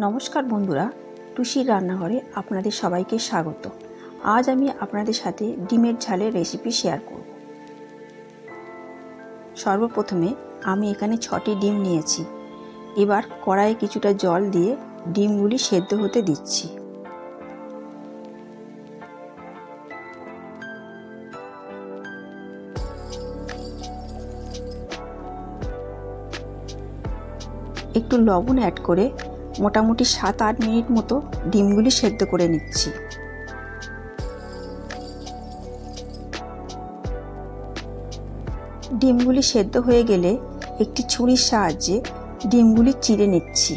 নমস্কার বন্ধুরা, টুসির রান্নাঘরে আপনাদের সবাইকে স্বাগত। আজ আমি আপনাদের সাথে ডিমের ঝালের রেসিপি শেয়ার করব। সর্বপ্রথমে আমি এখানে 6টি ডিম নিয়েছি। এবার কড়াইয়ে কিছুটা জল দিয়ে ডিমগুলি সেদ্ধ হতে দিচ্ছি। একটু লবণ অ্যাড করে মোটামুটি 7-8 মিনিট মতো ডিমগুলি সেদ্ধ করে নিচ্ছি। ডিমগুলি সেদ্ধ হয়ে গেলে একটি ছুরির সাহায্যে ডিমগুলি চিড়ে নিচ্ছি।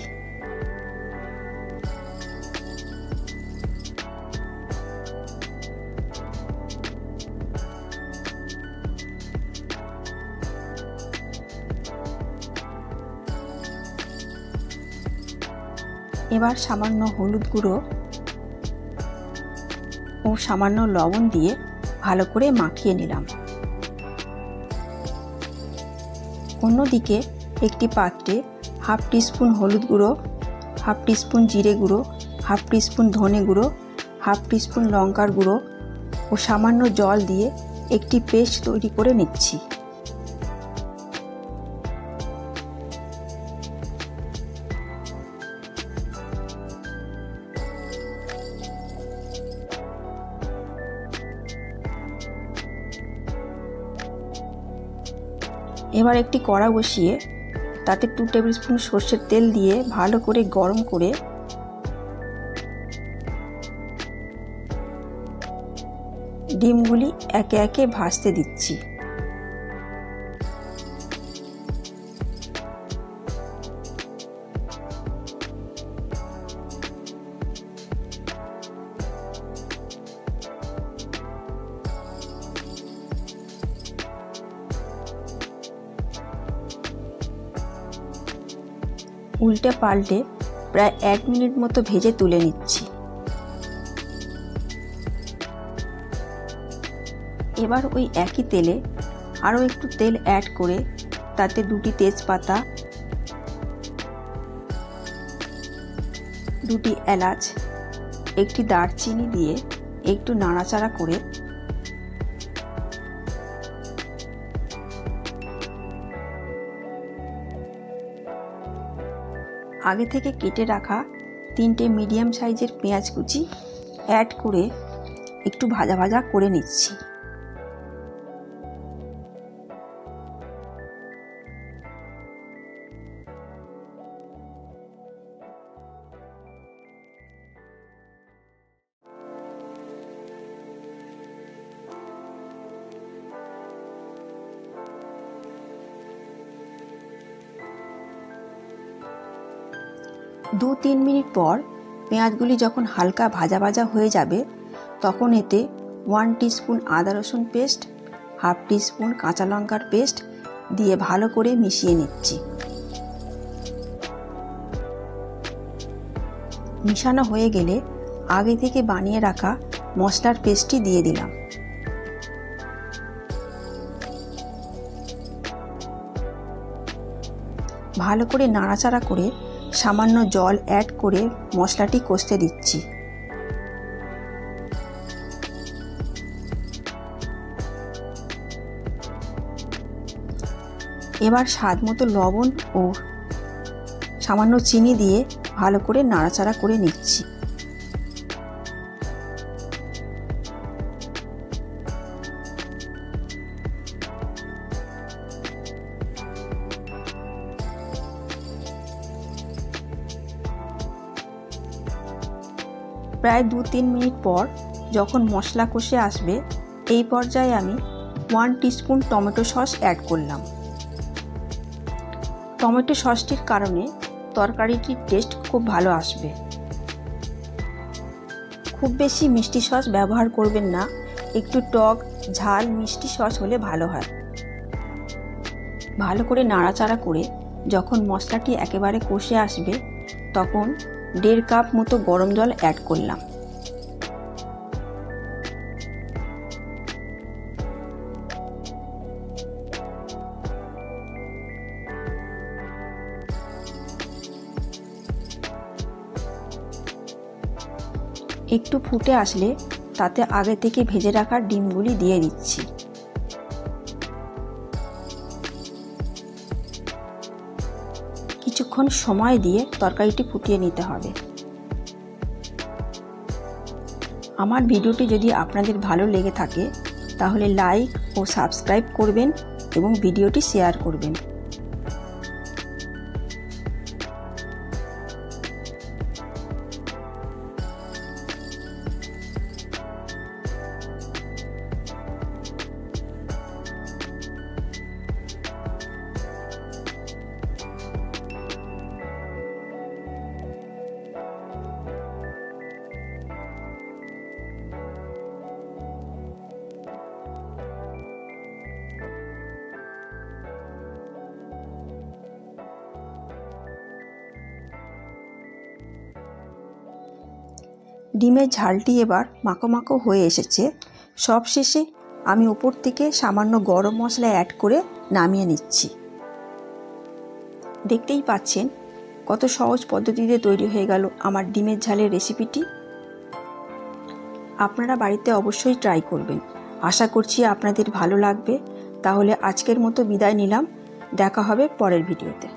এবার সামান্য হলুদ গুঁড়ো ও সামান্য লবণ দিয়ে ভালো করে মাখিয়ে নিলাম। অন্যদিকে একটি পাত্রে হাফ টিস্পুন হলুদ গুঁড়ো, হাফ টিস্পুন জিরে গুঁড়ো, হাফ টিস্পুন ধনে গুঁড়ো, হাফ টিস্পুন লঙ্কার গুঁড়ো ও সামান্য জল দিয়ে একটি পেস্ট তৈরি করে নিচ্ছি। এবার একটি কড়া বসিয়ে তাতে 2 টেবিল স্পুন সর্ষের তেল দিয়ে ভালো করে গরম করে ডিমগুলি একে একে ভাজতে দিচ্ছি। উল্টে পাল্টে প্রায় 1 মিনিট মতো ভেজে তুলে নিচ্ছি। এবার ওই একই তেলে আরও একটু তেল অ্যাড করে তাতে 2টি তেজপাতা, 2টি এলাচ, একটি দারচিনি দিয়ে একটু নাড়াচাড়া করে আগে থেকে কেটে রাখা 3টে মিডিয়াম সাইজের পেঁয়াজ কুচি অ্যাড করে একটু ভাজা ভাজা করে নিচ্ছি। দু 3 মিনিট পর পেঁয়াজগুলি যখন হালকা ভাজা ভাজা হয়ে যাবে তখন এতে 1 টিস্পুন আদা রসুন পেস্ট, হাফ টিস্পুন কাঁচা লঙ্কার পেস্ট দিয়ে ভালো করে মিশিয়ে নিচ্ছি। মিশানো হয়ে গেলে আগে থেকে বানিয়ে রাখা মশলার পেস্টটি দিয়ে দিলাম। ভালো করে নাড়াচাড়া করে সামান্য জল অ্যাড করে মশলাটি কষতে দিচ্ছি। এবার স্বাদ মতো লবণ ও সামান্য চিনি দিয়ে ভালো করে নাড়াচাড়া করে নিচ্ছি। প্রায় 2-3 মিনিট পর যখন মশলা কষে আসবে এই পর্যায়ে আমি 1 টিস্পুন টমেটো সস অ্যাড করলাম। টমেটো সসটির কারণে তরকারিটির টেস্ট খুব ভালো আসবে। খুব বেশি মিষ্টি সস ব্যবহার করবেন না, একটু টক ঝাল মিষ্টি সস হলে ভালো হয়। ভালো করে নাড়াচাড়া করে যখন মশলাটি একেবারে কষে আসবে তখন 1.5 কাপ মতো গরম জল অ্যাড করলাম। একটু ফুটে আসলে তাতে আগে থেকে ভেজে রাখা ডিমগুলি দিয়ে দিচ্ছি। কিছুক্ষণ সময় দিয়ে তরকারিটি ফুটিয়ে নিতে হবে। আমার ভিডিওটি যদি আপনাদের ভালো লেগে থাকে তাহলে লাইক ও সাবস্ক্রাইব করবেন এবং ভিডিওটি শেয়ার করবেন। ডিমের ঝালটি এবার মাখো মাখো হয়ে এসেছে। সবশেষে আমি উপর থেকে সামান্য গরম মশলা অ্যাড করে নামিয়ে নিচ্ছি। দেখতেই পাচ্ছেন কত সহজ পদ্ধতিতে তৈরি হয়ে গেল আমার ডিমের ঝালের রেসিপিটি। আপনারা বাড়িতে অবশ্যই ট্রাই করবেন। আশা করছি আপনাদের ভালো লাগবে। তাহলে আজকের মতো বিদায় নিলাম। দেখা হবে পরের ভিডিওতে।